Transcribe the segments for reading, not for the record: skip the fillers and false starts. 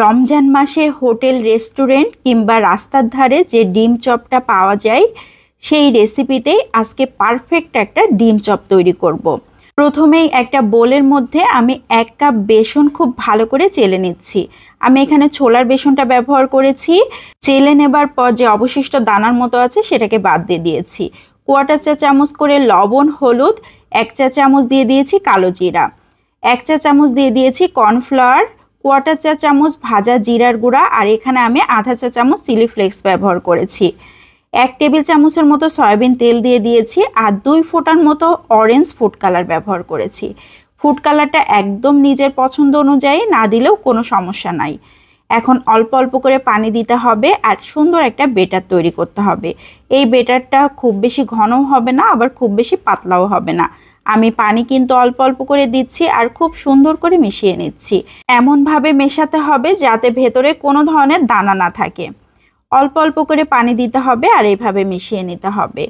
রমজান মাসে hotel restaurant কিংবা রাস্তার ধারে যে ডিম চপটা পাওয়া যায় সেই রেসিপিতেই আজকে পারফেক্ট একটা ডিম চপ তৈরি করব। প্রথমেই একটা বোলের মধ্যে আমি 1 কাপ বেসন খুব ভালো করে চেলে নিচ্ছি। আমি এখানে ছোলার বেসনটা ব্যবহার করেছি। চেলে নেবার পর যে অবশিষ্ট দানার মতো আছে সেটাকে বাদ দিয়ে দিয়েছি। 1/4 চা চামচ করে লবণ, হলুদ, 1 চা চামচ দিয়ে দিয়েছি কালো জিরা, 1 চা চামচ দিয়ে দিয়েছি কর্নফ্লাওয়ার, 1/4 চা চামচ ভাজা জিরার গুঁড়া, আর এখানে আমি আধা চা চামচ চিলি ফ্লেক্স ব্যবহার করেছি। 1 টেবিল চামচের মতো সয়াবিন তেল দিয়ে দিয়েছি আর 2 ফোঁটার মতো অরেঞ্জ ফুড কালার ব্যবহার করেছি। ফুড কালারটা একদম নিজের পছন্দ অনুযায়ী, না দিলেও কোনো সমস্যা নাই। এখন অল্প অল্প করে পানি দিতে হবে আর সুন্দর একটা বেটার তৈরি করতে হবে। এই বেটারটা খুব বেশি ঘনও হবে না, আবার খুব বেশি পাতলাও হবে না। আমি পানি কিন্তু অল্প অল্প করে দিচ্ছি আর খুব সুন্দর করে মিশিয়ে নিচ্ছি। এমনভাবে মেশাতে হবে যাতে ভেতরে কোনো ধরনের দানা না থাকে। অল্প অল্প করে পানি দিতে হবে আর এইভাবে মিশিয়ে নিতে হবে।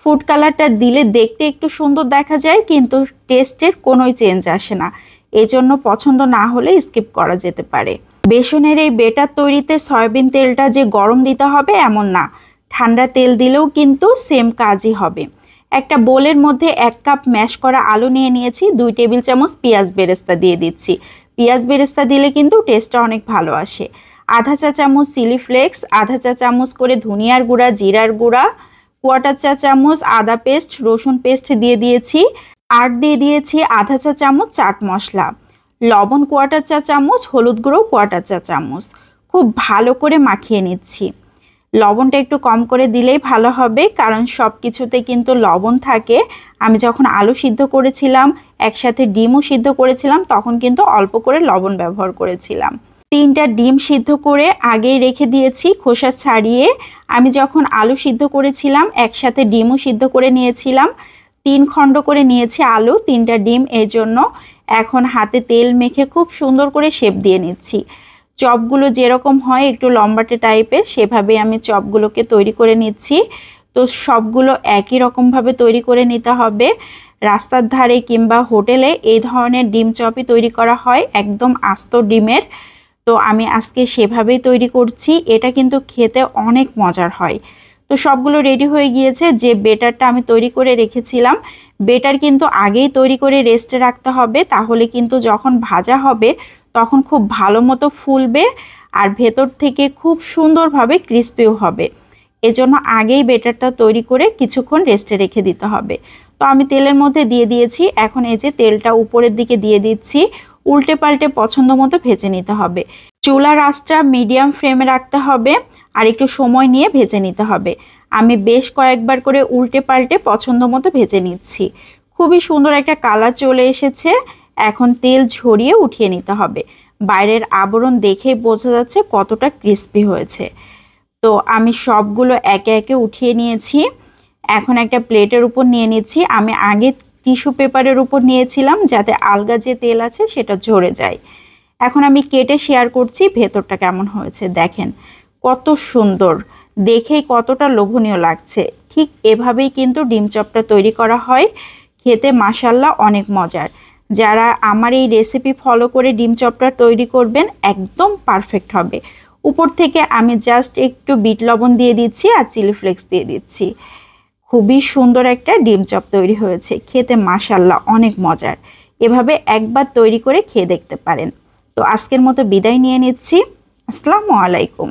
ফুড কালারটা দিলে দেখতে একটু সুন্দর দেখা যায়, কিন্তু টেস্টের কোনোই চেঞ্জ আসে না। এই জন্য পছন্দ না হলে স্কিপ করা যেতে পারে। বেসনের এই বেটার তৈরিতে সয়াবিন তেলটা যে গরম দিতে হবে এমন না, ঠান্ডা তেল দিলেও কিন্তু সেম কাজই হবে। একটা বোলের মধ্যে 1 কাপ ম্যাশ করা আলু নিয়ে নিয়েছি। 2 টেবিল চামচ পেঁয়াজ বেরেস্তা দিয়ে দিচ্ছি। পেঁয়াজ বেরেস্তা দিলে কিন্তু টেস্টটা অনেক ভালো আসে। আধা চা চামচ চিলি ফ্লেক্স, আধা চা চামচ করে ধনিয়ার গুঁড়া, জিরার গুঁড়া, 1/4 চা চামচ আদা পেস্ট, রসুন পেস্ট দিয়ে দিয়েছি। আর দিয়ে দিয়েছি আধা চা চামচ চাট মশলা, লবণ 1/4 চা চামচ, হলুদ গুঁড়ো 1/4 চা চামচ। খুব ভালো করে মাখিয়ে নিচ্ছি। লবণটা একটু কম করে দিলেই ভালো হবে, কারণ সব কিছুতে কিন্তু লবণ থাকে। আমি যখন আলু সিদ্ধ করেছিলাম, একসাথে ডিমও সিদ্ধ করেছিলাম, তখন কিন্তু অল্প করে লবণ ব্যবহার করেছিলাম। 3টা ডিম সিদ্ধ করে আগেই রেখে দিয়েছি খোসা ছাড়িয়ে। আমি যখন আলু সিদ্ধ করেছিলাম একসাথে ডিমও সিদ্ধ করে নিয়েছিলাম। 3 খণ্ড করে নিয়েছি আলু, 3টা ডিম, এই জন্য এখন হাতে তেল মেখে খুব সুন্দর করে শেপ দিয়ে নিচ্ছি। চপগুলো যেরকম হয় একটু লম্বাটে টাইপের, সেভাবে আমি চপগুলোকে তৈরি করে নিচ্ছি। তো সবগুলো একই রকমভাবে তৈরি করে নিতে হবে। রাস্তার ধারে কিংবা হোটেলে এই ধরনের ডিম চপই তৈরি করা হয়, একদম আস্ত ডিমের। তো আমি আজকে সেভাবেই তৈরি করছি। এটা কিন্তু খেতে অনেক মজার হয়। তো সবগুলো রেডি হয়ে গিয়েছে। যে বেটারটা আমি তৈরি করে রেখেছিলাম, বেটার কিন্তু আগেই তৈরি করে রেস্টে রাখতে হবে, তাহলে কিন্তু যখন ভাজা হবে তখন খুব ভালো মতো ফুলবে আর ভেতর থেকে খুব সুন্দরভাবে ক্রিস্পিও হবে। এজন্য আগেই বেটারটা তৈরি করে কিছুক্ষণ রেস্টে রেখে দিতে হবে। তো আমি তেলের মধ্যে দিয়ে দিয়েছি। এখন এই যে তেলটা উপরের দিকে দিয়ে দিচ্ছি, উল্টে পাল্টে পছন্দ মতো ভেজে নিতে হবে। চুলার আঁচটা মিডিয়াম ফ্লেমে রাখতে হবে আর একটু সময় নিয়ে ভেজে নিতে হবে। আমি বেশ কয়েকবার করে উল্টে পাল্টে পছন্দ মতো ভেজে নিচ্ছি। খুবই সুন্দর একটা কালার চলে এসেছে। এখন তেল ঝরিয়ে উঠিয়ে নিতে হবে। বাইরের আবরণ দেখেই বোঝা যাচ্ছে কতটা ক্রিস্পি হয়েছে। তো আমি সবগুলো একে একে উঠিয়ে নিয়েছি। এখন একটা প্লেটের উপর নিয়ে নিচ্ছি। আমি আগে টিস্যু পেপারের উপর নিয়েছিলাম যাতে আলগা যে তেল আছে সেটা ঝরে যায়। এখন আমি কেটে শেয়ার করছি ভেতরটা কেমন হয়েছে। দেখেন কত সুন্দর, দেখেই কতটা লোভনীয় লাগছে। ঠিক এভাবেই কিন্তু ডিম চপটা তৈরি করা হয়। খেতে মাশাআল্লাহ অনেক মজার। যারা আমার এই রেসিপি ফলো করে ডিম চপটা তৈরি করবেন একদম পারফেক্ট হবে। উপর থেকে আমি জাস্ট একটু বিট লবণ দিয়ে দিচ্ছি আর চিলি ফ্লেক্স দিয়ে দিচ্ছি। খুবই সুন্দর একটা ডিম চপ তৈরি হয়েছে। খেতে মাশাআল্লাহ অনেক মজার। এভাবে একবার তৈরি করে খেয়ে দেখতে পারেন। তো আজকের মতো বিদায় নিয়ে নিচ্ছি। আসসালামু আলাইকুম।